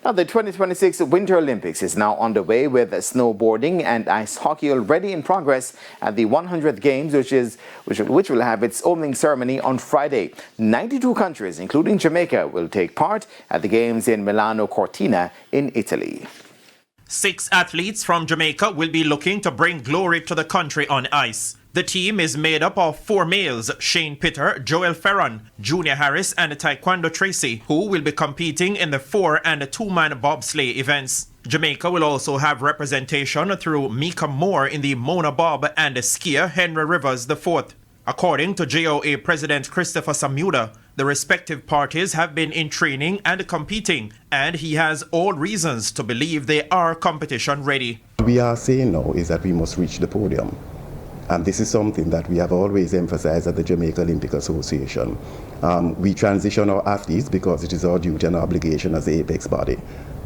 Now, the 2026 Winter Olympics is now underway with snowboarding and ice hockey already in progress at the 100th Games, which will have its opening ceremony on Friday. 92 countries, including Jamaica, will take part at the Games in Milano Cortina in Italy. 6 athletes from Jamaica will be looking to bring glory to the country on ice. The team is made up of 4 males, Shane Pitter, Joel Ferron, Junior Harris and Taekwondo Tracy, who will be competing in the 4- and 2-man bobsleigh events. Jamaica will also have representation through Mika Moore in the Mona Bob and skier Henry Rivers IV. According to JOA President Christopher Samuda, the respective parties have been in training and competing, and he has all reasons to believe they are competition ready. What we are saying now is that we must reach the podium. And this is something that we have always emphasized at the Jamaica Olympic Association. We transition our athletes because it is our duty and obligation as the apex body.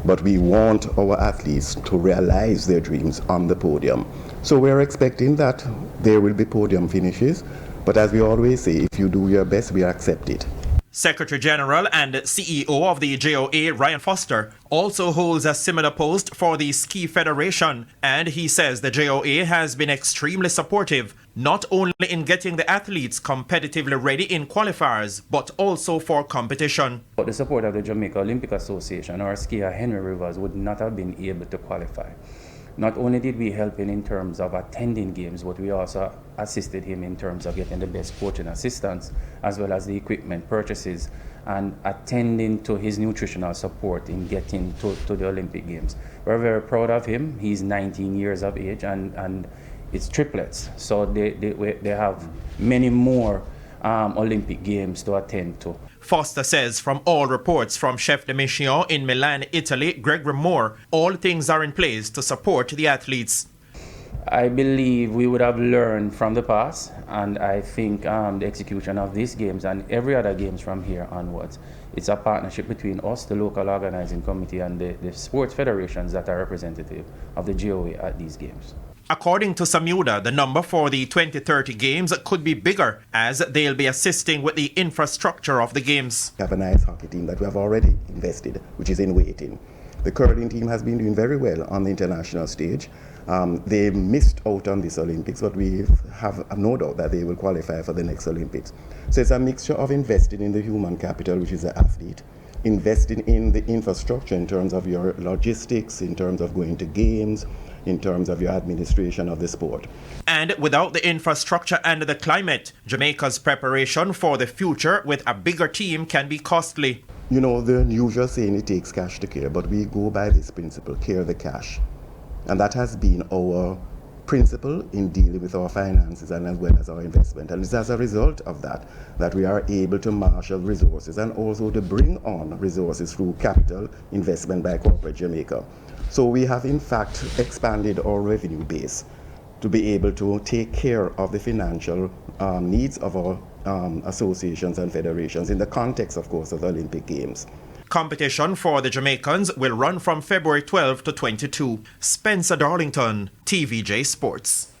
But we want our athletes to realize their dreams on the podium. So we're expecting that there will be podium finishes. But as we always say, if you do your best, we accept it. Secretary General and CEO of the JOA, Ryan Foster, also holds a similar post for the Ski Federation, and he says the JOA has been extremely supportive, not only in getting the athletes competitively ready in qualifiers, but also for competition. But the support of the Jamaica Olympic Association, our skier Henry Rivers would not have been able to qualify. Not only did we help him in terms of attending games, but we also assisted him in terms of getting the best coaching assistance, as well as the equipment purchases, and attending to his nutritional support in getting to the Olympic Games. We're very proud of him. He's 19 years of age, and it's triplets. So they have many more Olympic Games to attend to. Foster says from all reports from Chef de Mission in Milan, Italy, Gregory Moore, all things are in place to support the athletes. I believe we would have learned from the past, and I think the execution of these games and every other games from here onwards, it's a partnership between us, the local organizing committee, and the sports federations that are representative of the GOA at these games. According to Samuda, the number for the 2030 Games could be bigger as they'll be assisting with the infrastructure of the Games. We have a nice hockey team that we have already invested, which is in waiting. The curling team has been doing very well on the international stage. They missed out on this Olympics, but we have no doubt that they will qualify for the next Olympics. So it's a mixture of investing in the human capital, which is the athlete, investing in the infrastructure in terms of your logistics, in terms of going to games, in terms of your administration of the sport. And without the infrastructure and the climate, Jamaica's preparation for the future with a bigger team can be costly. You know, the usual saying, it takes cash to care, but we go by this principle, care the cash. And that has been our principle in dealing with our finances and as well as our investment. And it's as a result of that we are able to marshal resources and also to bring on resources through capital investment by corporate Jamaica. So we have in fact expanded our revenue base to be able to take care of the financial needs of our associations and federations in the context, of course, of the Olympic Games. Competition for the Jamaicans will run from February 12 to 22. Spencer Darlington, TVJ Sports.